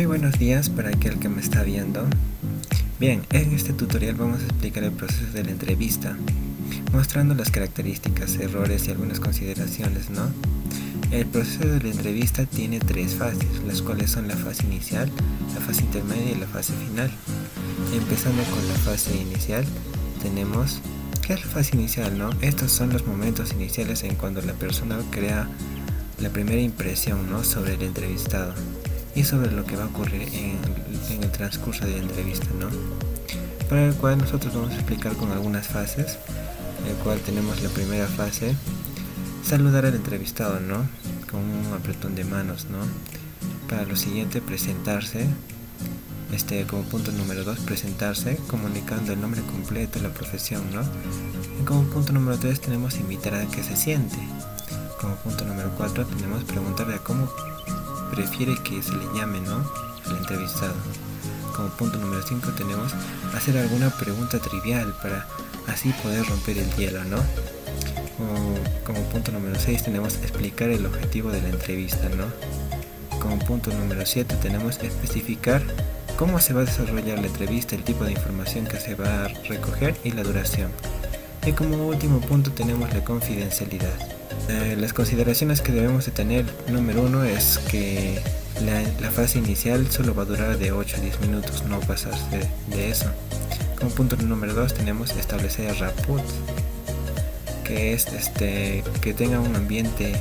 Muy buenos días para aquel que me está viendo. Bien, en este tutorial vamos a explicar el proceso de la entrevista, mostrando las características, errores y algunas consideraciones, ¿no? El proceso de la entrevista tiene tres fases, las cuales son la fase inicial, la fase intermedia y la fase final. Empezando con la fase inicial, tenemos, ¿qué es la fase inicial, no? Estos son los momentos iniciales en cuando la persona crea la primera impresión, ¿no?, sobre el entrevistado y sobre lo que va a ocurrir en el transcurso de la entrevista, ¿no? Para el cual nosotros vamos a explicar con algunas fases, el cual tenemos la primera fase, saludar al entrevistado, ¿no?, con un apretón de manos, ¿no? Para lo siguiente, presentarse, como punto número 2, presentarse comunicando el nombre completo, la profesión, ¿no? Y como punto número 3 tenemos invitar a que se siente. Como punto número 4 tenemos preguntarle a cómo prefiere que se le llame, ¿no?, al entrevistado. Como punto número 5 tenemos hacer alguna pregunta trivial para así poder romper el hielo, ¿no? Como punto número 6 tenemos explicar el objetivo de la entrevista, ¿no? Como punto número 7 tenemos especificar cómo se va a desarrollar la entrevista, el tipo de información que se va a recoger y la duración. Y como último punto tenemos la confidencialidad. Las consideraciones que debemos de tener, número 1 es que la fase inicial solo va a durar de 8 a 10 minutos, no pasarse de eso. Como punto número 2 tenemos establecer rapport, que es que tenga un ambiente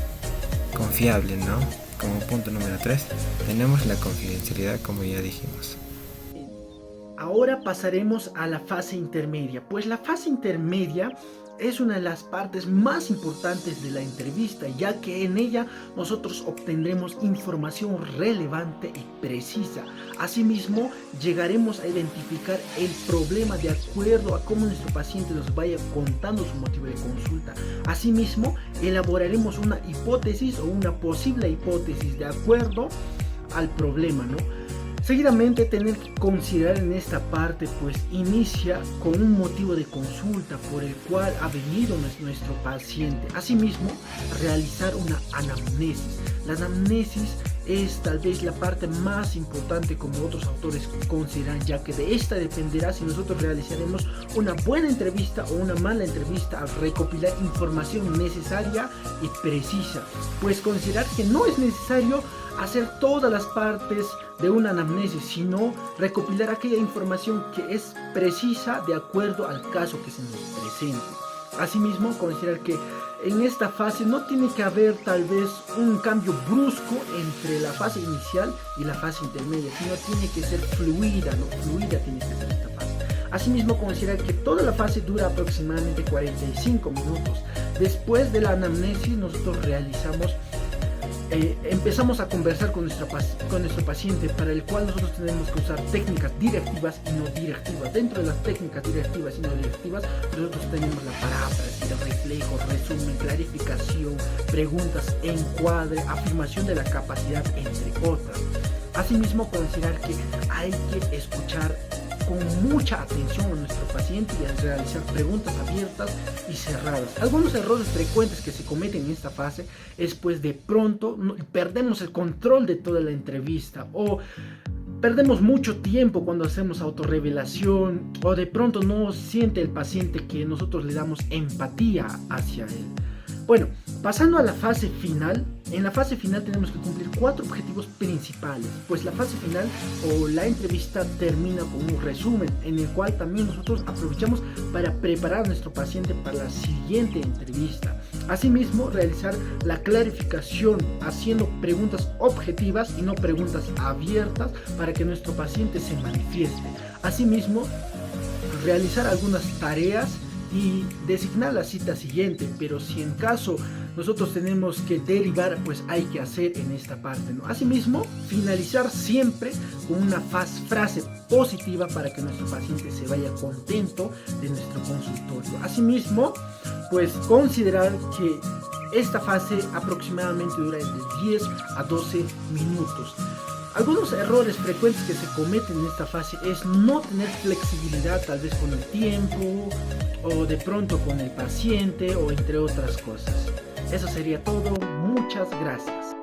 confiable, ¿no? Como punto número 3 tenemos la confidencialidad, como ya dijimos. Ahora pasaremos a la fase intermedia, pues la fase intermedia es una de las partes más importantes de la entrevista, ya que en ella nosotros obtendremos información relevante y precisa. Asimismo, llegaremos a identificar el problema de acuerdo a cómo nuestro paciente nos vaya contando su motivo de consulta. Asimismo, elaboraremos una hipótesis o una posible hipótesis de acuerdo al problema, ¿no? Seguidamente, tener que considerar en esta parte, pues inicia con un motivo de consulta por el cual ha venido nuestro paciente. Asimismo, realizar una anamnesis. La anamnesis es tal vez la parte más importante, como otros autores consideran, ya que de esta dependerá si nosotros realizaremos una buena entrevista o una mala entrevista al recopilar información necesaria y precisa. Pues considerar que no es necesario hacer todas las partes de una anamnesis, sino recopilar aquella información que es precisa de acuerdo al caso que se nos presente. Asimismo, considerar que en esta fase no tiene que haber tal vez un cambio brusco entre la fase inicial y la fase intermedia, sino tiene que ser fluida, ¿no? Fluida tiene que ser esta fase. Asimismo, considerar que toda la fase dura aproximadamente 45 minutos. Después de la anamnesis, nosotros empezamos a conversar con nuestro paciente, para el cual nosotros tenemos que usar técnicas directivas y no directivas. Dentro de las técnicas directivas y no directivas, nosotros tenemos la paráfrasis, el reflejo, resumen, clarificación, preguntas, encuadre, afirmación de la capacidad, entre otras. Asimismo, considerar que hay que escuchar con mucha atención a nuestro paciente y a realizar preguntas abiertas y cerradas. Algunos errores frecuentes que se cometen en esta fase es, pues, de pronto perdemos el control de toda la entrevista, o perdemos mucho tiempo cuando hacemos autorrevelación, o de pronto no siente el paciente que nosotros le damos empatía hacia él. Bueno, pasando a la fase final. En la fase final tenemos que cumplir 4 objetivos principales, pues la fase final o la entrevista termina con un resumen, en el cual también nosotros aprovechamos para preparar a nuestro paciente para la siguiente entrevista. Asimismo, realizar la clarificación haciendo preguntas objetivas y no preguntas abiertas para que nuestro paciente se manifieste. Asimismo, realizar algunas tareas y designar la cita siguiente, pero si en caso nosotros tenemos que derivar, pues hay que hacer en esta parte, ¿no? Asimismo, finalizar siempre con una frase positiva para que nuestro paciente se vaya contento de nuestro consultorio. Asimismo, pues considerar que esta fase aproximadamente dura entre 10 a 12 minutos. Algunos errores frecuentes que se cometen en esta fase es no tener flexibilidad tal vez con el tiempo, o de pronto con el paciente, o entre otras cosas. Eso sería todo. Muchas gracias.